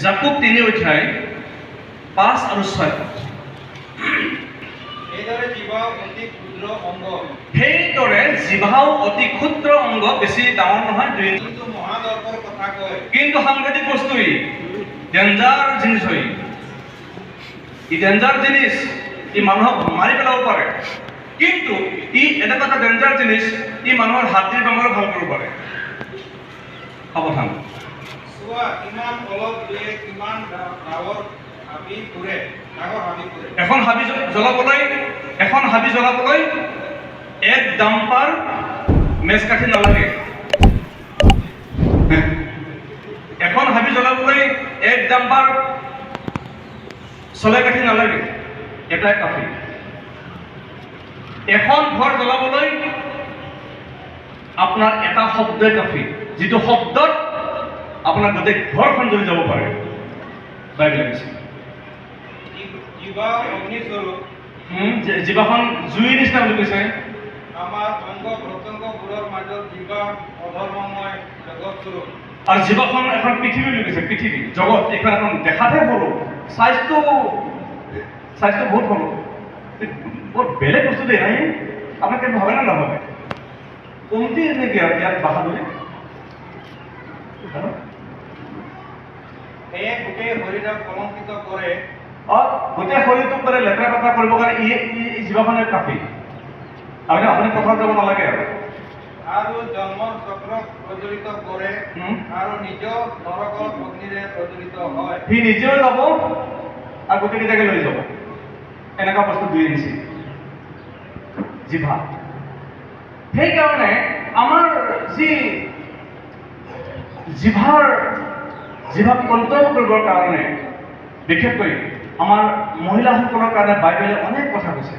জাকুব 3 অধ্যায় 5 আৰু 6 এইদৰে জিভাও অতি ক্ষুদ্ৰ অংগ, সেইদৰে জিভাও অতি ক্ষুদ্ৰ অংগ, বেছি ডাঙৰ নহয়, কিন্তু মহাদৰ্পৰ কথা কয়। কিন্তু সাংঘাতিক বস্তু, ডেঞ্জাৰ জিনিস হয়। ই ডেঞ্জাৰ জিনিস, ই মানুহক মাৰি পেলাব পাৰে। কিন্তু ই এনেকুৱা এটা ডেঞ্জাৰ জিনিস, ই মানুহৰ হাতীৰ বেমাৰ ভাল কৰিব পাৰে। সাৱধান। চোৱা কিমান অলপ দিয়ে, কিমান ডাঙৰ হাবি ফুৰে। এখন হাবি জ্বলাবলৈ এক ডাম্পাৰ মেজকাঠি নালাগে। এখন হাবি জ্বলাবলৈ এক ডাম্পাৰ চলাই কাঠি নালাগে, এটাই কাঠি। এখন ঘৰ জ্বলাবলৈ আপোনাৰ এটা শব্দই কাফি, যিটো শব্দত আপোনাৰ গোটেই ঘৰখন জ্বলি যাব পাৰে। বাইবেলে কৈছে জিভাও অগ্নিস্বৰূপ, জিভাখন জুইৰ নিচিনা বুলি কৈছে। আমাৰ অংগ প্ৰত্যংগবোৰৰ মাজত জিভা অধৰ্মময় জগতস্বৰূপ। আৰু জিভাখন এখন পৃথিৱী বুলি কৈছে, পৃথিৱী জগত। এইখন এখন দেখাতহে সৰু, চাইজটো বহুত সৰু, বহুত বেলেগ বস্তু দেই। নাই আপোনালোকে ভাবে না নাভাবে? কমতি নেকি আৰু ইয়াত বাহাদুৰি? সেয়ে গোটেই শৰীৰক কলংকিত কৰে। গোটেই শৰীৰটোক মানে লেতেৰা পেতেৰা কৰিবৰ কাৰণে ই জিভাখনে কাফি। আপুনি কথা যাব নালাগে আৰু জন্মৰ চক্ৰক প্ৰজ্বলিত কৰে, আৰু নিজৰ নৰকৰ অগ্নিৰে প্ৰজ্বলিত হয়। সি নিজেও যাব আৰু গোটেইকেইটাকে লৈ যাব। এনেকুৱা বস্তু দুই দিছে জিভা। সেইকাৰণে আমাৰ যি জিভাক কণ্ট্ৰল কৰিবৰ কাৰণে, বিশেষকৈ আমাৰ মহিলাসকলৰ কাৰণে বাইবেলে অনেক কথা কৈছে।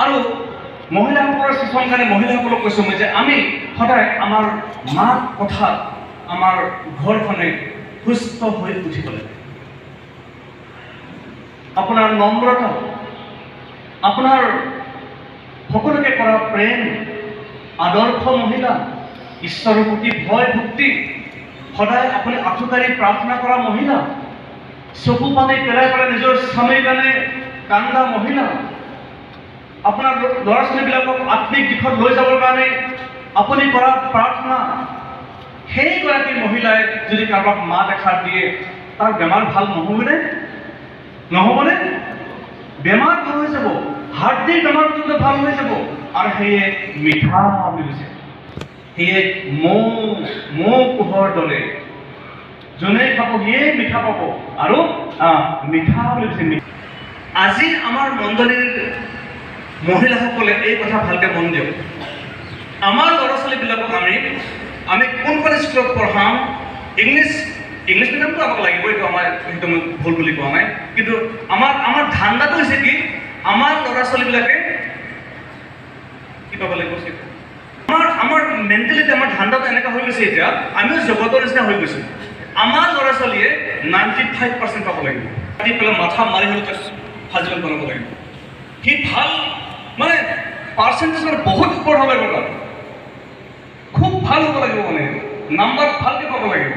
আৰু মহিলাসকলৰ শিক্ষণ কাৰণে মহিলাসকলক কৈছোঁ মই যে আমি সদায় আমাৰ মাত কথাত আমাৰ ঘৰখনে সুস্থ হৈ উঠিব লাগে। আপোনাৰ নম্ৰতা, আপোনাৰ সকলোকে কৰা প্ৰেম, আদৰ্শ মহিলা, ঈশ্বৰৰ প্ৰতি ভয় ভক্তি, সদায় আপুনি আঁঠুকাৰি প্ৰাৰ্থনা কৰা মহিলা, চকু পানী পেলাই নিজৰ স্বামীৰ কাৰণে কান্দা মহিলা, আপোনাৰ ল'ৰা ছোৱালীবিলাকক আত্মিক দিশত লৈ যাবৰ কাৰণে আপুনি কৰা প্ৰাৰ্থনা, সেইগৰাকী মহিলাই যদি কাৰোবাক মাত এষাৰ দিয়ে, তাৰ বেমাৰ ভাল নহ'বনে? বেমাৰ ভাল হৈ যাব, হাৰ্টিৰ বেমাৰ কিন্তু ভাল হৈ যাব। আৰু সেয়ে মিঠা বুলি কৈছে, সেয়ে মৌ পোহৰ দৰে যোনে খাব সিয়ে মিঠা পাব। আৰু মিঠা বুলি কৈছে। আজি আমাৰ মণ্ডলীৰ মহিলাসকলে এই কথা ভালকে মন দিয়ক। আমাৰ ল'ৰা ছোৱালীবিলাকক আমি কোনখন স্কুলত পঢ়াম, ইংলিছ মিডিয়ামটো আমাক লাগিব, এইটো সেইটো মই ভুল বুলি কোৱা নাই। কিন্তু আমাৰ ধান্দাটো হৈছে কি, আমাৰ ল'ৰা ছোৱালীবিলাকে কি পাব লাগিব, আমাৰ মেণ্টেলিটি, আমাৰ ধান্দাটো এনেকুৱা হৈ গৈছে এতিয়া, আমিও জগতৰ নিচিনা হৈ গৈছোঁ। আমাৰ ল'ৰা ছোৱালীয়ে 95% পাব লাগিব। পাতি পেলাই মাথা মাৰি হ'লেও তাক সাজিব বনাব লাগিব। সি ভাল মানে পাৰ্চেণ্টেজ বহুত ওপৰত হ'ব লাগিব, তাত খুব ভাল হ'ব লাগিব, মানে নাম্বাৰ ভালকৈ পাব লাগিব।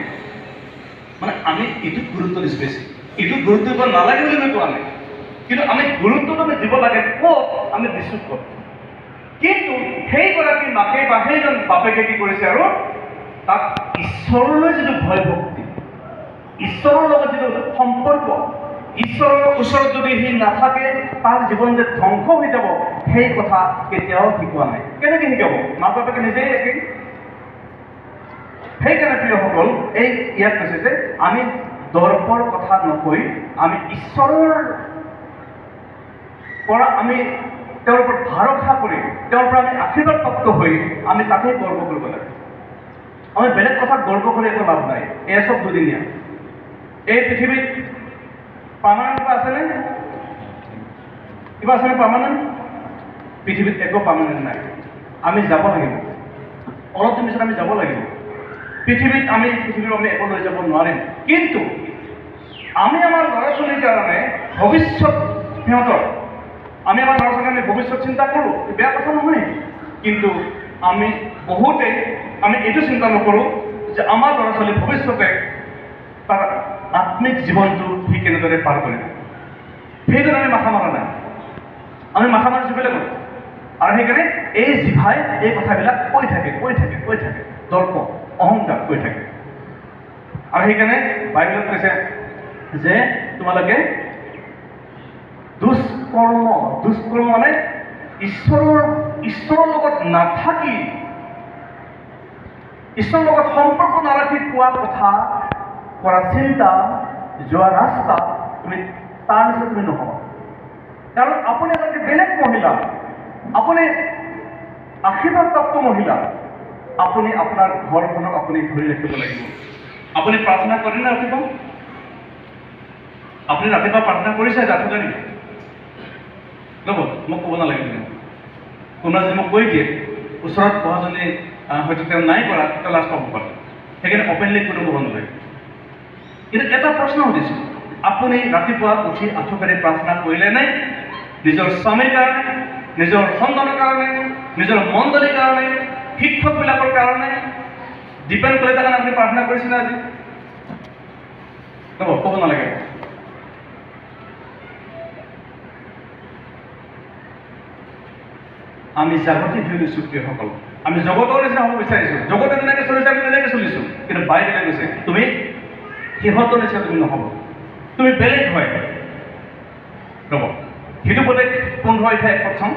মানে আমি এইটোক গুৰুত্ব দিছোঁ বেছি, এইটোক গুৰুত্ব দিব নালাগে বুলি মই কোৱা নাই, কিন্তু আমি গুৰুত্বটো আমি দিব লাগে। ক'ত আমি দিছোঁ ক'ত? কিন্তু সেইগৰাকী মাকে বা সেইজন বাপেকে কি কৰিছে, আৰু তাক ঈশ্বৰলৈ যিটো ভয় ভক্তি, ঈশ্বৰৰ লগত যিটো সম্পৰ্ক, ঈশ্বৰৰ ওচৰত যদি সি নাথাকে, তাৰ জীৱন যে ধ্বংস হৈ যাব, সেই কথা কেতিয়াও শিকোৱা নাই। কেনেকৈ শিকাব? মাক বাপেকে নিজেই একেই। সেইকাৰণে প্ৰিয়সকল, ইয়াত কৈছে যে আমি দৰ্পৰ কথা নকৈ আমি ঈশ্বৰৰ পৰা আমি তেওঁৰ ওপৰত ভৰসা কৰি, তেওঁৰ পৰা আমি আশীৰ্বাদ প্ৰাপ্ত হৈ আমি তাকেই গৰ্ব কৰিব লাগে। আমি বেলেগ কথাত গৰ্ব কৰি একো লাভ নাই। এয়া চব দুদিনীয়া। এই পৃথিৱীত পাৰ্মানেণ্ট কিবা আছেনে? কিবা আছেনে পাৰ্মানেণ্ট? পৃথিৱীত একো পাৰ্মানেণ্ট নাই। আমি যাব লাগিব, অলপ দিন পিছত আমি যাব লাগিব। পৃথিৱীৰ আমি একো লৈ যাব নোৱাৰিম। কিন্তু আমি আমাৰ ল'ৰা ছোৱালীৰ কাৰণে ভৱিষ্যত, আমি আমাৰ ল'ৰা ছোৱালীৰ কাৰণে ভৱিষ্যত চিন্তা কৰোঁ, বেয়া কথা নহয়। কিন্তু আমি এইটো চিন্তা নকৰোঁ যে আমাৰ ল'ৰা ছোৱালী ভৱিষ্যতে তাৰ আত্মিক জীৱনটো সি কেনেদৰে পাৰ কৰিব। সেইদৰে আমি মাথা মাৰা নাই, আমি মাথা মাৰিছোঁ বেলেগত। আৰু সেইকাৰণে এই জিভাই এই কথাবিলাক কৈ থাকে দৰ্প অহংকাৰ কৈ থাকে। আৰু সেইকাৰণে বাইবেলত কৈছে যে তোমালোকে দুষ্কৰ্ম মানে ঈশ্বৰৰ লগত নাথাকি, ঈশ্বৰৰ লগত সম্পৰ্ক নাৰাখি কোৱা কথা, কৰা চিন্তা, যোৱা ৰাস্তা, তুমি তাৰ নিচিনা তুমি নহবা। কাৰণ আপুনি এগৰাকী বেলেগ মহিলা, আপুনি আশীৰ্বাদপ্ৰাপ্ত মহিলা, আপুনি আপোনাৰ ঘৰখনক আপুনি ধৰি ৰাখিব লাগিব। আপুনি প্ৰাৰ্থনা কৰে নে ৰাতিপুৱা? আপুনি ৰাতিপুৱা প্ৰাৰ্থনা কৰিছে ৰাতিপুৱা নেকি? ৰ'ব, মোক ক'ব নালাগে। কোনোবা যদি মোক কৈ দিয়ে ওচৰত পঢ়াজনী হয়তো তেওঁ নাই কৰা, তেওঁ লাজ পাব পাৰে। সেইকাৰণে অপেনলি কোনো ক'ব নালাগে। কিন্তু এটা প্ৰশ্ন সুধিছোঁ, আপুনি ৰাতিপুৱা উঠি আঁঠুকাঢ়ি প্ৰাৰ্থনা কৰিলে নাই? নিজৰ স্বামীৰ কাৰণে, নিজৰ সন্তানৰ কাৰণে, নিজৰ মণ্ডলীৰ কাৰণে, শিক্ষকবিলাকৰ কাৰণে, ডিপেণ্ড কৰি তাৰ কাৰণে আপুনি প্ৰাৰ্থনা কৰিছিলে আজি? ৰ'ব, ক'ব নালাগে। আমি জাগতিক হৈ লৈছোঁ প্ৰিয়সকল, আমি জগতৰ নিচিনা হ'ব বিচাৰিছোঁ। জগতে যেনেকৈ চলিছে আমি তেনেকৈ চলিছোঁ, কিন্তু বাইবেলে কৈছে তুমি সিহঁতৰ নিচিনা তুমি নহ'ব, তুমি বেলেগ হয়। ৰ'ব, সেইটো প্ৰত্যেক 15 অধ্যায় 1 চাওঁ।